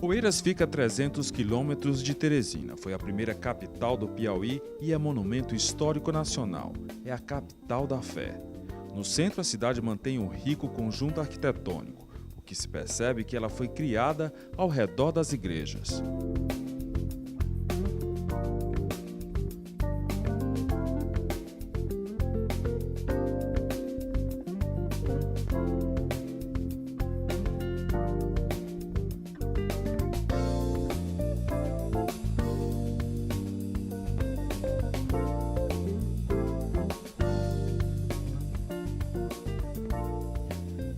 Poeiras fica a 300 quilômetros de Teresina. Foi a primeira capital do Piauí e é monumento histórico nacional. É a capital da fé. No centro, a cidade mantém um rico conjunto arquitetônico, o que se percebe que ela foi criada ao redor das igrejas.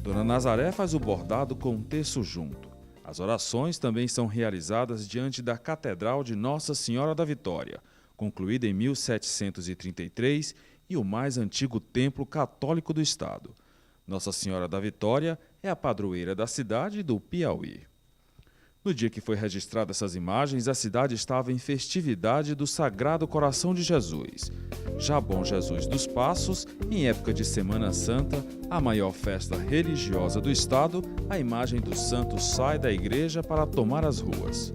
Dona Nazaré faz o bordado com um terço junto. As orações também são realizadas diante da Catedral de Nossa Senhora da Vitória, concluída em 1733 e o mais antigo templo católico do estado. Nossa Senhora da Vitória é a padroeira da cidade e do Piauí. No dia que foi registrada essas imagens, a cidade estava em festividade do Sagrado Coração de Jesus. Já Bom Jesus dos Passos, em época de Semana Santa, a maior festa religiosa do estado, a imagem do santo sai da igreja para tomar as ruas.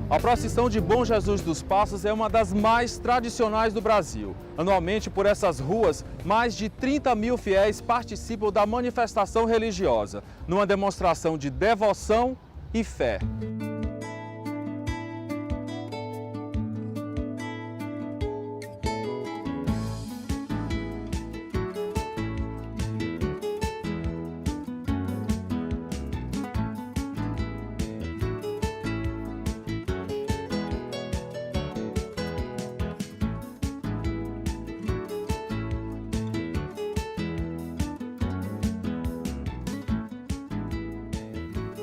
A procissão de Bom Jesus dos Passos é uma das mais tradicionais do Brasil. Anualmente, por essas ruas, mais de 30 mil fiéis participam da manifestação religiosa, numa demonstração de devoção e fé.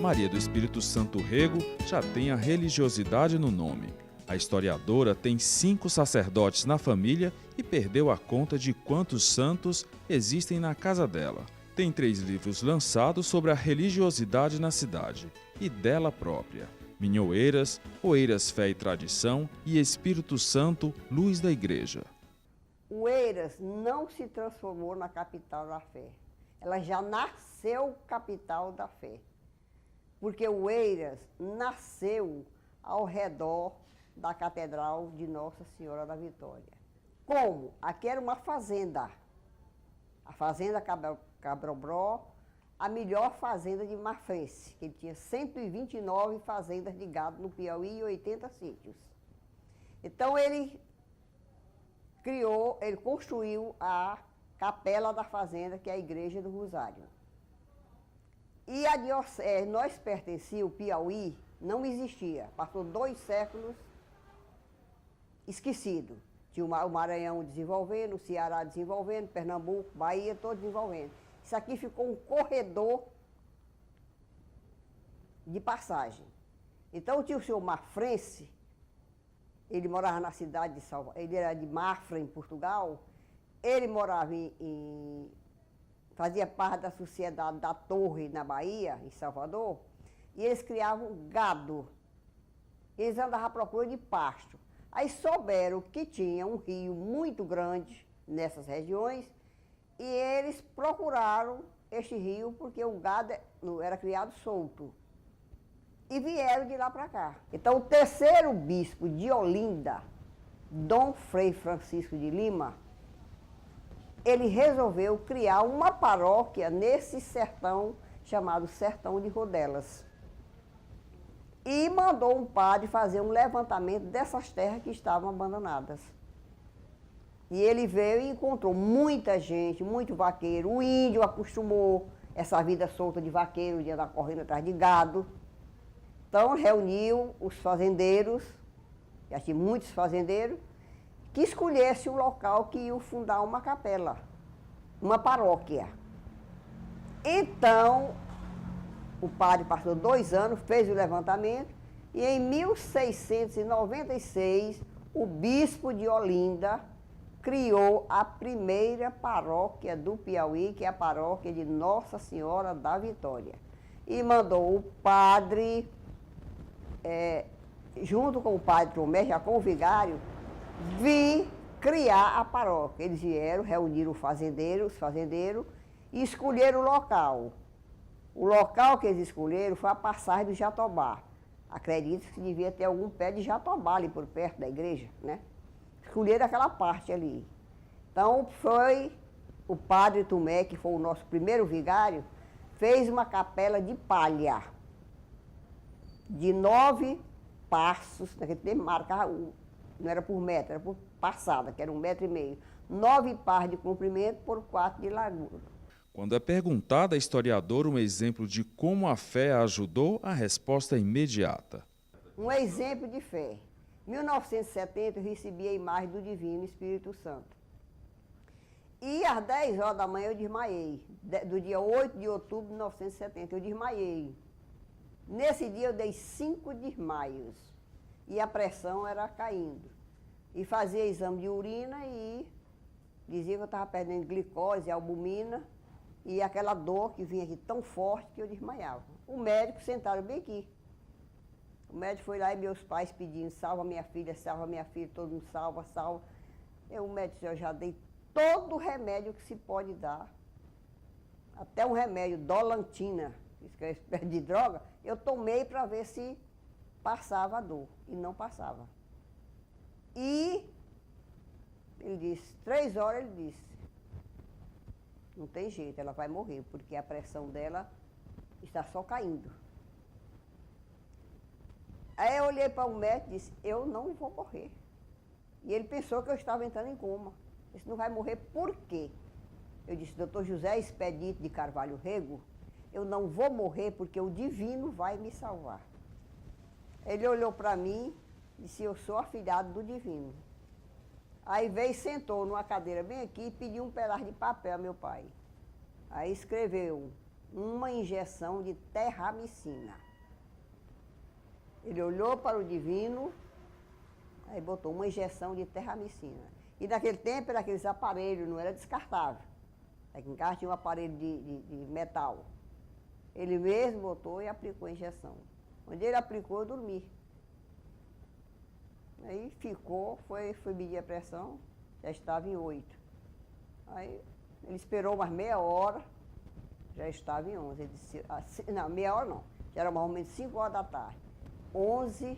Maria do Espírito Santo Rego já tem a religiosidade no nome. A historiadora tem 5 sacerdotes na família e perdeu a conta de quantos santos existem na casa dela. Tem 3 livros lançados sobre a religiosidade na cidade e dela própria. Minhoeiras, Oeiras Fé e Tradição e Espírito Santo, Luz da Igreja. Oeiras não se transformou na capital da fé. Ela já nasceu capital da fé. Porque Oeiras nasceu ao redor da Catedral de Nossa Senhora da Vitória. Como? Aqui era uma fazenda. A Fazenda Cabrobró, a melhor fazenda de Mafrense, que ele tinha 129 fazendas de gado no Piauí e 80 sítios. Então ele construiu a capela da fazenda, que é a Igreja do Rosário. E a diocese, nós pertencíamos, o Piauí não existia, passou 2 séculos esquecido. Tinha o Maranhão desenvolvendo, o Ceará desenvolvendo, Pernambuco, Bahia, todo desenvolvendo. Isso aqui ficou um corredor de passagem. Então tinha o senhor Mafrense, ele morava na cidade de Salvador, ele era de Mafra, em Portugal, ele morava fazia parte da sociedade da Torre, na Bahia, em Salvador, e eles criavam gado. Eles andavam à procura de pasto. Aí souberam que tinha um rio muito grande nessas regiões, e eles procuraram este rio porque o gado era criado solto. E vieram de lá para cá. Então, o terceiro bispo de Olinda, Dom Frei Francisco de Lima, ele resolveu criar uma paróquia nesse sertão chamado Sertão de Rodelas. E mandou um padre fazer um levantamento dessas terras que estavam abandonadas. E ele veio e encontrou muita gente, muito vaqueiro. O índio acostumou essa vida solta de vaqueiro, de andar correndo atrás de gado. Então reuniu os fazendeiros, já tinha muitos fazendeiros, que escolhesse o local que ia fundar uma capela, uma paróquia. Então, o padre passou 2 anos, fez o levantamento, e em 1696, o bispo de Olinda criou a primeira paróquia do Piauí, que é a paróquia de Nossa Senhora da Vitória. E mandou o padre, junto com o padre Tomé, já com o vigário, vir criar a paróquia. Eles vieram, reuniram os fazendeiros e escolheram o local. O local que eles escolheram foi a passagem do Jatobá. Acredito que devia ter algum pé de jatobá ali por perto da igreja, né? Escolheram aquela parte ali. Então foi o padre Tomé, que foi o nosso primeiro vigário, fez uma capela de palha, de 9 passos, naquele tempo marcava, não era por metro, era por passada, que era 1,5 metro. 9 passos de comprimento por 4 de largura. Quando é perguntada à historiadora um exemplo de como a fé a ajudou, a resposta é imediata. Um exemplo de fé. Em 1970 eu recebi a imagem do Divino Espírito Santo. E às 10 horas da manhã eu desmaiei. Do dia 8 de outubro de 1970 eu desmaiei. Nesse dia eu dei 5 desmaios. E a pressão era caindo. E fazia exame de urina e dizia que eu estava perdendo glicose, albumina. E aquela dor que vinha aqui tão forte que eu desmaiava. O médico sentaram bem aqui. O médico foi lá e meus pais pedindo, salva minha filha, todo mundo salva, salva. O médico disse, eu já dei todo o remédio que se pode dar. Até um remédio, dolantina, que é uma espécie de droga, eu tomei para ver se passava a dor. E não passava. E ele disse, 3 horas ele disse, não tem jeito, ela vai morrer, porque a pressão dela está só caindo. Aí eu olhei para o médico e disse, eu não vou morrer. E ele pensou que eu estava entrando em coma. Ele disse, não vai morrer por quê? Eu disse, doutor José Expedito de Carvalho Rego, eu não vou morrer porque o divino vai me salvar. Ele olhou para mim e disse, eu sou afilhado do divino. Aí veio e sentou numa cadeira bem aqui e pediu um pedaço de papel ao meu pai. Aí escreveu, uma injeção de terramicina. Ele olhou para o divino, aí botou uma injeção de terramicina. E naquele tempo era aqueles aparelhos, não era descartável. Aqui em casa tinha um aparelho de metal. Ele mesmo botou e aplicou a injeção. Quando ele aplicou, eu dormi. Aí ficou, foi medir a pressão, já estava em 8. Aí ele esperou mais meia hora, já estava em 11. Ele disse, assim, não, meia hora não, já era mais ou menos 5 horas da tarde. 11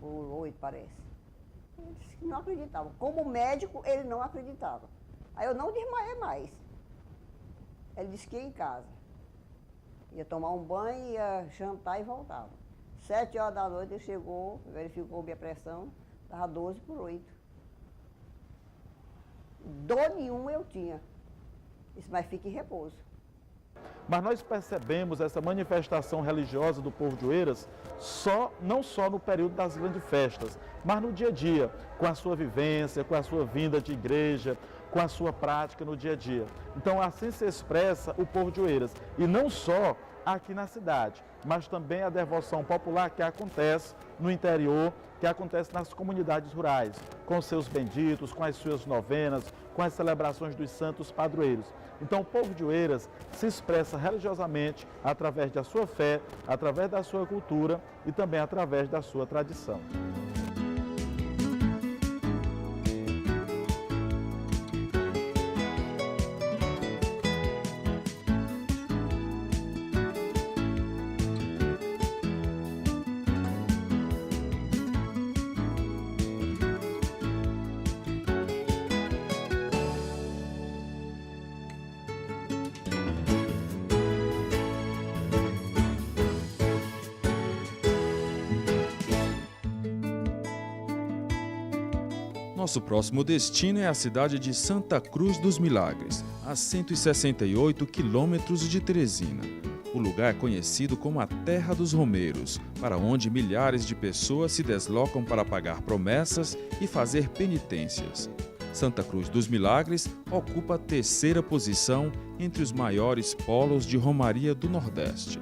ou 8 parece. Ele disse que não acreditava. Como médico, ele não acreditava. Aí eu não desmaiei mais. Ele disse que ia em casa. Ia tomar um banho, ia jantar e voltava. 7 horas da noite ele chegou, verificou minha pressão, estava 12/8. Dor nenhuma eu tinha. Disse, mas fique em repouso. Mas nós percebemos essa manifestação religiosa do povo de Oeiras não só no período das grandes festas, mas no dia a dia, com a sua vivência, com a sua vinda de igreja, com a sua prática no dia a dia. Então assim se expressa o povo de Oeiras, e não só aqui na cidade, mas também a devoção popular que acontece no interior, que acontece nas comunidades rurais, com seus benditos, com as suas novenas, com as celebrações dos santos padroeiros. Então o povo de Oeiras se expressa religiosamente através da sua fé, através da sua cultura e também através da sua tradição. Nosso próximo destino é a cidade de Santa Cruz dos Milagres, a 168 quilômetros de Teresina. O lugar é conhecido como a Terra dos Romeiros, para onde milhares de pessoas se deslocam para pagar promessas e fazer penitências. Santa Cruz dos Milagres ocupa a 3ª posição entre os maiores polos de romaria do Nordeste.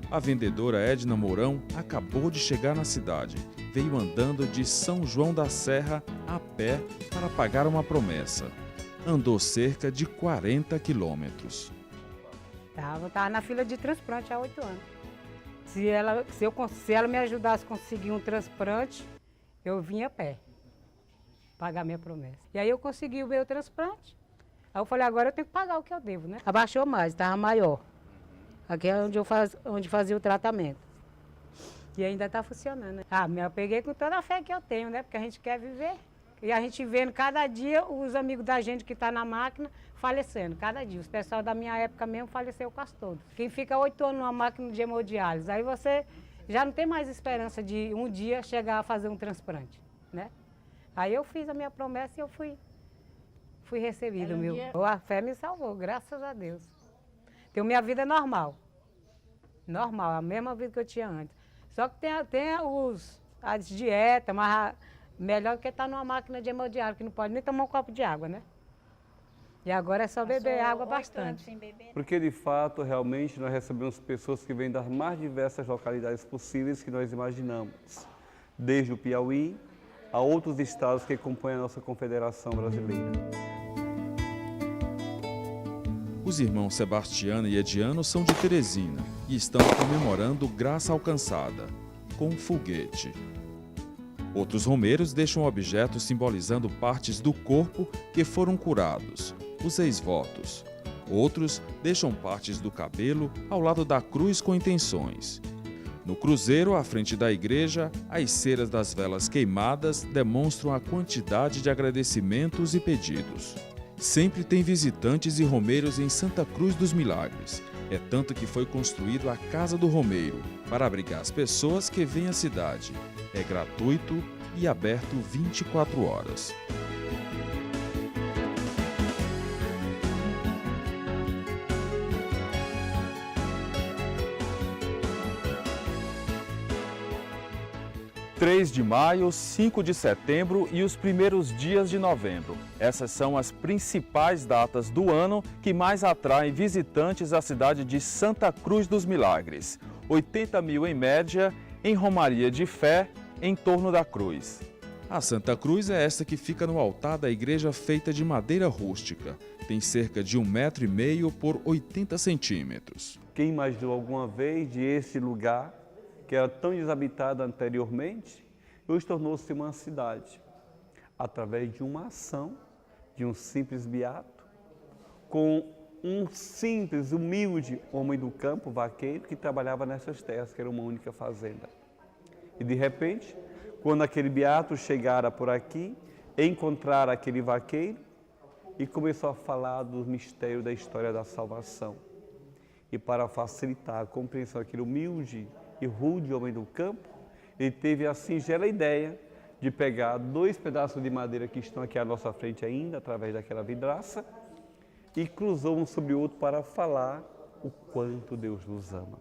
A vendedora Edna Mourão acabou de chegar na cidade. Veio andando de São João da Serra a pé para pagar uma promessa. Andou cerca de 40 quilômetros. Estava na fila de transplante há 8 anos. Se ela me ajudasse a conseguir um transplante, eu vinha a pé, pagar minha promessa. E aí eu consegui o meu transplante. Aí eu falei, agora eu tenho que pagar o que eu devo, né? Abaixou mais, estava maior. Aqui é onde fazia o tratamento. E ainda está funcionando, né? Eu peguei com toda a fé que eu tenho, né? Porque a gente quer viver. E a gente vendo cada dia os amigos da gente que estão na máquina falecendo, cada dia. Os pessoal da minha época mesmo faleceu quase todos. Quem fica 8 anos numa máquina de hemodiálise, aí você já não tem mais esperança de um dia chegar a fazer um transplante, né? Aí eu fiz a minha promessa e eu fui recebido. A fé me salvou, graças a Deus. Tenho minha vida normal. Normal, a mesma vida que eu tinha antes. Só que tem as dietas, mas melhor que estar numa máquina de hemodiálise, que não pode nem tomar um copo de água, né? E agora é só beber água bastante. Porque, de fato, realmente, nós recebemos pessoas que vêm das mais diversas localidades possíveis que nós imaginamos. Desde o Piauí a outros estados que compõem a nossa Confederação Brasileira. Os irmãos Sebastiano e Ediano são de Teresina e estão comemorando graça alcançada, com um foguete. Outros romeiros deixam objetos simbolizando partes do corpo que foram curados, os ex-votos. Outros deixam partes do cabelo ao lado da cruz com intenções. No cruzeiro, à frente da igreja, as ceras das velas queimadas demonstram a quantidade de agradecimentos e pedidos. Sempre tem visitantes e romeiros em Santa Cruz dos Milagres. É tanto que foi construído a Casa do Romeiro, para abrigar as pessoas que vêm à cidade. É gratuito e aberto 24 horas. – 3 de maio, 5 de setembro e os primeiros dias de novembro. Essas são as principais datas do ano que mais atraem visitantes à cidade de Santa Cruz dos Milagres. 80 mil em média, em romaria de fé, em torno da cruz. A Santa Cruz é esta que fica no altar da igreja feita de madeira rústica. Tem cerca de 1,5 m por 80 centímetros. Quem imaginou alguma vez de esse lugar, que era tão desabitado anteriormente, hoje tornou-se uma cidade, através de uma ação, de um simples beato, com um simples, humilde homem do campo, vaqueiro, que trabalhava nessas terras, que era uma única fazenda. E de repente, quando aquele beato chegara por aqui, encontrara aquele vaqueiro e começou a falar do mistério da história da salvação. E para facilitar a compreensão daquele humilde e rude homem do campo, ele teve a singela ideia de pegar 2 pedaços de madeira que estão aqui à nossa frente ainda, através daquela vidraça, e cruzou um sobre o outro para falar o quanto Deus nos ama.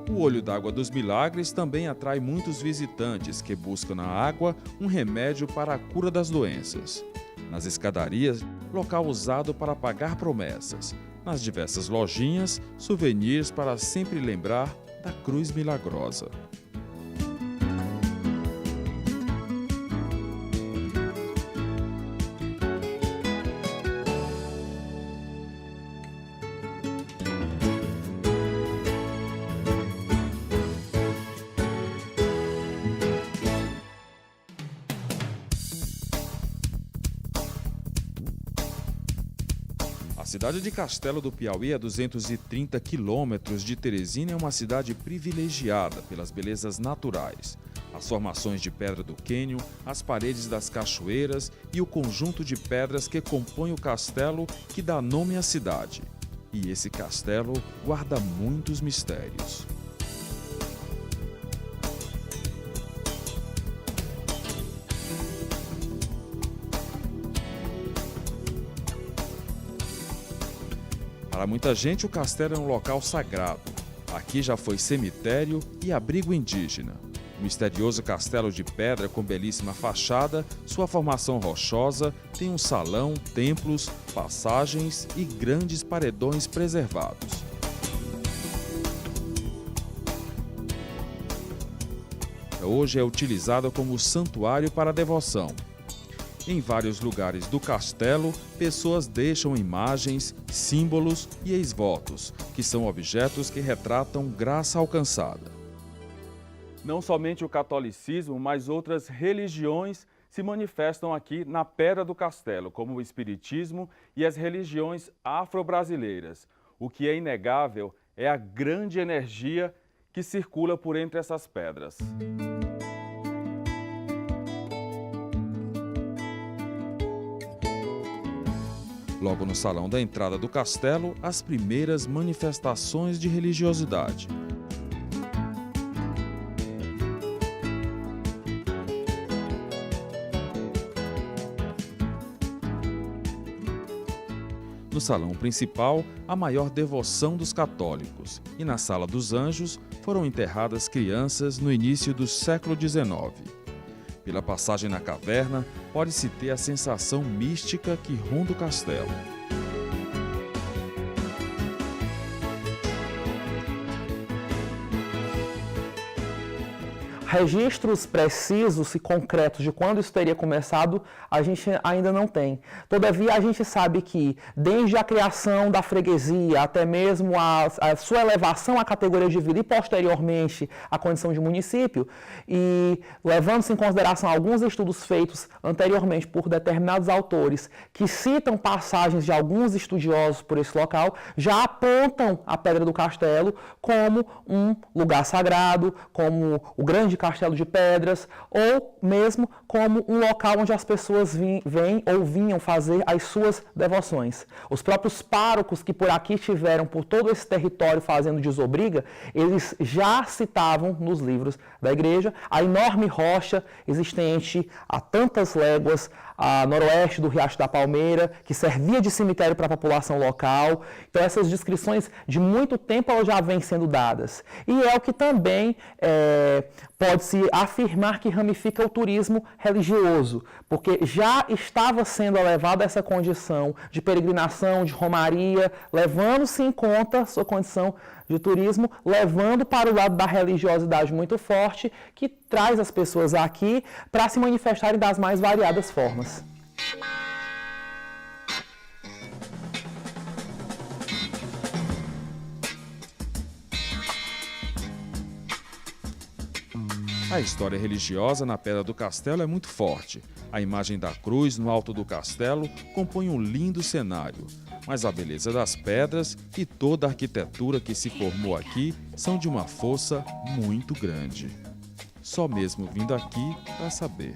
O Olho d'Água dos Milagres também atrai muitos visitantes que buscam na água um remédio para a cura das doenças. Nas escadarias, local usado para pagar promessas. Nas diversas lojinhas, souvenirs para sempre lembrar da Cruz Milagrosa. A cidade de Castelo do Piauí, a 230 quilômetros de Teresina, é uma cidade privilegiada pelas belezas naturais. As formações de pedra do cânion, as paredes das cachoeiras e o conjunto de pedras que compõem o castelo que dá nome à cidade. E esse castelo guarda muitos mistérios. Para muita gente, o castelo é um local sagrado. Aqui já foi cemitério e abrigo indígena. O misterioso castelo de pedra com belíssima fachada, sua formação rochosa, tem um salão, templos, passagens e grandes paredões preservados. Hoje é utilizado como santuário para devoção. Em vários lugares do castelo, pessoas deixam imagens, símbolos e ex-votos, que são objetos que retratam graça alcançada. Não somente o catolicismo, mas outras religiões se manifestam aqui na Pedra do Castelo, como o espiritismo e as religiões afro-brasileiras. O que é inegável é a grande energia que circula por entre essas pedras. Logo no salão da entrada do castelo, as primeiras manifestações de religiosidade. No salão principal, a maior devoção dos católicos, e na Sala dos Anjos foram enterradas crianças no início do século XIX. Pela passagem na caverna, pode-se ter a sensação mística que ronda o castelo. Registros precisos e concretos de quando isso teria começado, a gente ainda não tem. Todavia, a gente sabe que, desde a criação da freguesia, até mesmo a sua elevação à categoria de vila e, posteriormente, à condição de município, e levando-se em consideração alguns estudos feitos anteriormente por determinados autores, que citam passagens de alguns estudiosos por esse local, já apontam a Pedra do Castelo como um lugar sagrado, como o grande Castelo de Pedras, ou mesmo como um local onde as pessoas vêm ou vinham fazer as suas devoções. Os próprios párocos que por aqui estiveram por todo esse território fazendo desobriga, eles já citavam nos livros da igreja a enorme rocha existente a tantas léguas a noroeste do Riacho da Palmeira, que servia de cemitério para a população local. Então, essas descrições de muito tempo elas já vêm sendo dadas. E é o que também pode-se afirmar que ramifica o turismo religioso, porque já estava sendo elevada essa condição de peregrinação, de romaria, levando-se em conta sua condição de turismo, levando para o lado da religiosidade muito forte, que traz as pessoas aqui para se manifestarem das mais variadas formas. A história religiosa na Pedra do Castelo é muito forte. A imagem da cruz no alto do castelo compõe um lindo cenário, mas a beleza das pedras e toda a arquitetura que se formou aqui são de uma força muito grande. Só mesmo vindo aqui para saber.